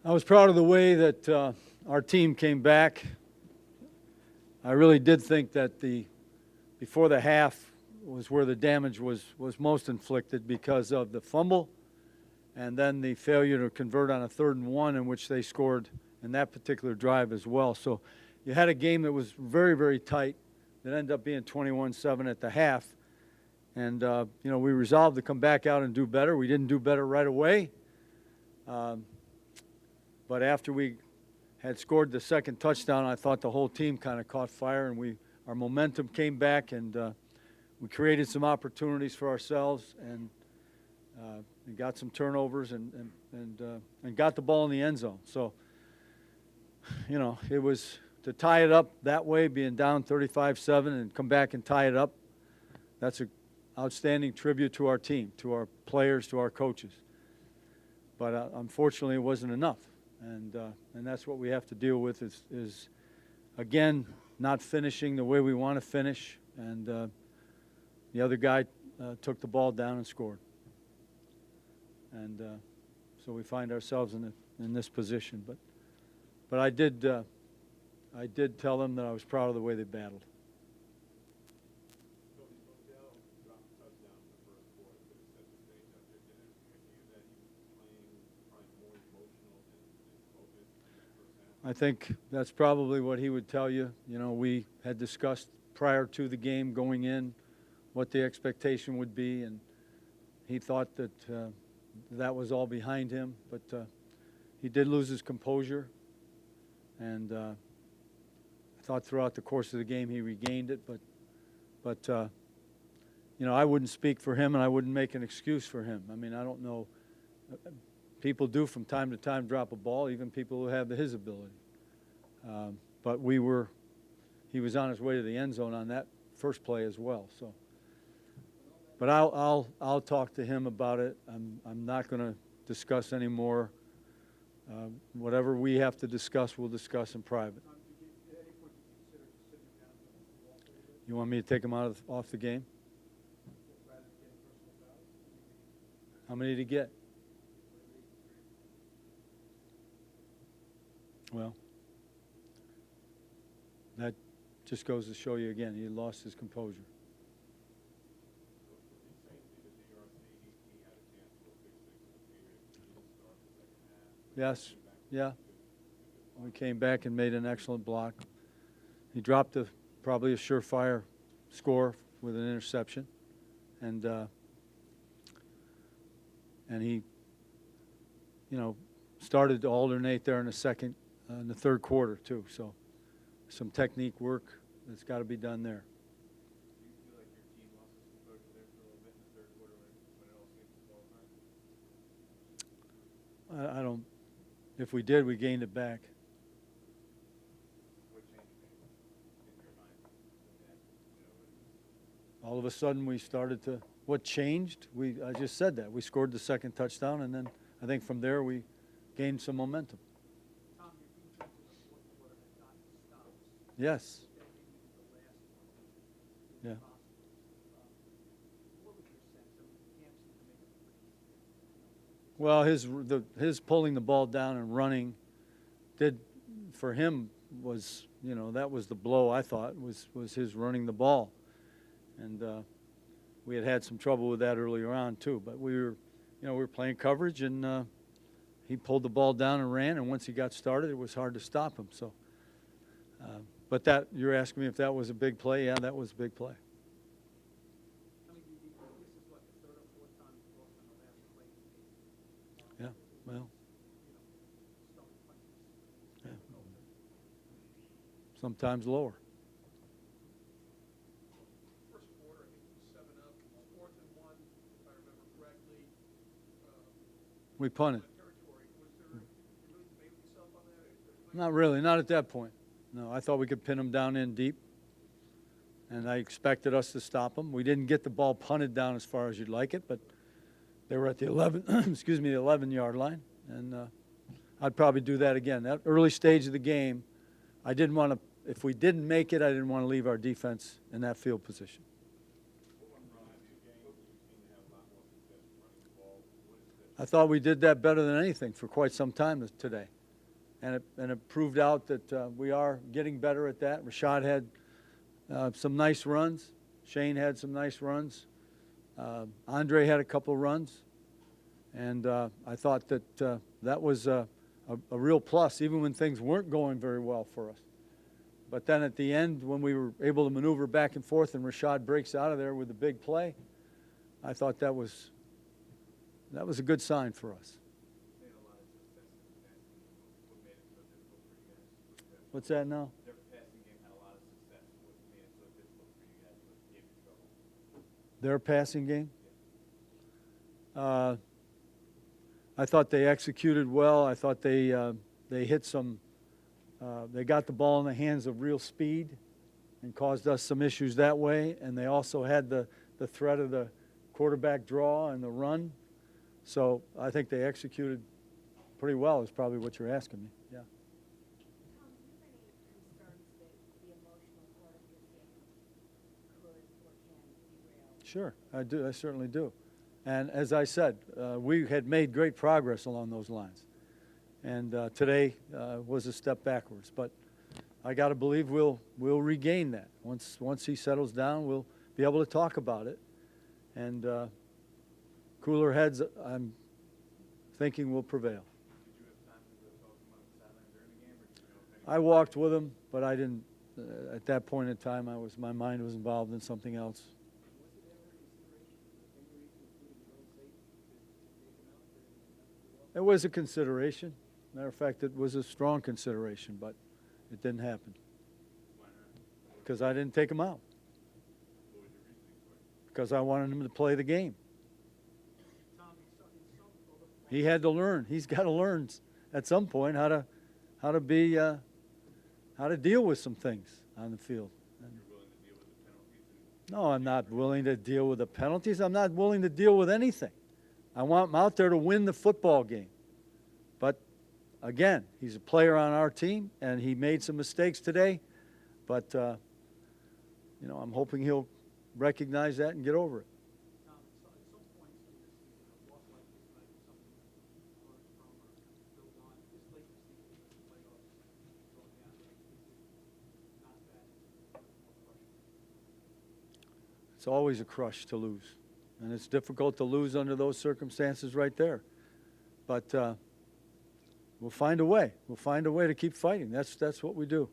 I was proud of the way that our team came back. I really did think that before the half was where the damage was most inflicted because of the fumble and then the failure to convert on a 3rd and 1 in which they scored in that particular drive as well. So you had a game that was very, very tight that ended up being 21-7 at the half. And, we resolved to come back out and do better. We didn't do better right away. But after we had scored the second touchdown, I thought the whole team kind of caught fire, and our momentum came back, and we created some opportunities for ourselves, and got some turnovers, and got the ball in the end zone. So, it was to tie it up that way, being down 35-7, and come back and tie it up. That's an outstanding tribute to our team, to our players, to our coaches. But unfortunately, it wasn't enough. And that's what we have to deal with is again, not finishing the way we want to finish. And the other guy took the ball down and scored. And so we find ourselves in this position. But I did tell them that I was proud of the way they battled. I think that's probably what he would tell you. We had discussed prior to the game going in what the expectation would be, and he thought that that was all behind him. But he did lose his composure, and I thought throughout the course of the game he regained it. But I wouldn't speak for him, and I wouldn't make an excuse for him. I mean, I don't know. People do from time to time drop a ball, even people who have his ability. But he was on his way to the end zone on that first play as well. So, but I'll talk to him about it. I'm not going to discuss any more. Whatever we have to discuss, we'll discuss in private. You want me to take him off the game? How many did he get? Well, that just goes to show you again, he lost his composure. Yes, yeah. We came back and made an excellent block. He dropped probably a surefire score with an interception, and he, started to alternate there in the third quarter too. So some technique work that's got to be done there. Do you feel like your team lost its composure there for a little bit in the third quarter when it all seemed to fall apart? I don't. If we did, we gained it back. What changed in your mind? All of a sudden, we started to. What changed? I just said that. We scored the second touchdown, and then I think from there we gained some momentum. Tom, your defense in the fourth quarter had gotten stops. Yes. That maybe the last one. Yeah. What was your sense? I mean, Cam seemed to make it pretty easy. Well, his pulling the ball down and running did for him was that was the blow. I thought was his running the ball, and we had some trouble with that earlier on too. But we were playing coverage, and he pulled the ball down and ran. And once he got started, it was hard to stop him. So, but you're asking me if that was a big play? Yeah, that was a big play. I mean, this is what, the third or fourth time you've lost on the last play. Yeah. Well. Stolen punches. Yeah. Sometimes lower. First quarter, I think it was 7-up. It was 4th and 1, if I remember correctly. We punted. Territory. Was there? Did you really debate with yourself on that? Not really. Not at that point. No, I thought we could pin them down in deep, and I expected us to stop them. We didn't get the ball punted down as far as you'd like it, but they were at the 11-yard line, and I'd probably do that again. That early stage of the game, I didn't want to. If we didn't make it, I didn't want to leave our defense in that field position. I thought we did that better than anything for quite some time today. And it proved out that we are getting better at that. Rashad had some nice runs. Shane had some nice runs. Andre had a couple runs. And I thought that that was a real plus, even when things weren't going very well for us. But then at the end, when we were able to maneuver back and forth and Rashad breaks out of there with a big play, I thought that was a good sign for us. They had a lot of success in the passing game. What made it so difficult for you guys? What's that now? Their passing game had a lot of success. What made it so difficult for you guys? What gave you trouble? Their passing game? I thought they executed well. I thought they hit some. They got the ball in the hands of real speed and caused us some issues that way. And they also had the threat of the quarterback draw and the run. So I think they executed pretty well is probably what you're asking me. Yeah. Tom, do you have any concerns that the emotional part of this game could or can derail? Sure, I do. I certainly do. And as I said, we had made great progress along those lines. And today was a step backwards. But I got to believe we'll regain that. Once he settles down, we'll be able to talk about it. And cooler heads, I'm thinking, will prevail. Did you have time to go talk to him on the sideline during the game, or did you know if anything? I walked with him, but I didn't. At that point in time, my mind was involved in something else. It was a consideration. Matter of fact, it was a strong consideration, but it didn't happen Why not? because I didn't take him out What was your reasoning for it? because I wanted him to play the game. Tom, in some other He had to learn. He's got to learn at some point how to deal with some things on the field. You're willing to deal with the penalties? No, I'm not willing to deal with the penalties. I'm not willing to deal with anything. I want him out there to win the football game. But again, he's a player on our team, and he made some mistakes today. But I'm hoping he'll recognize that and get over it. Tom, at some points in this season, a loss like this might be something that you learn from or build on. This late in the season, with the playoffs going down, is it not that more crushing? It's always a crush to lose. And it's difficult to lose under those circumstances right there. But we'll find a way. We'll find a way to keep fighting. That's what we do.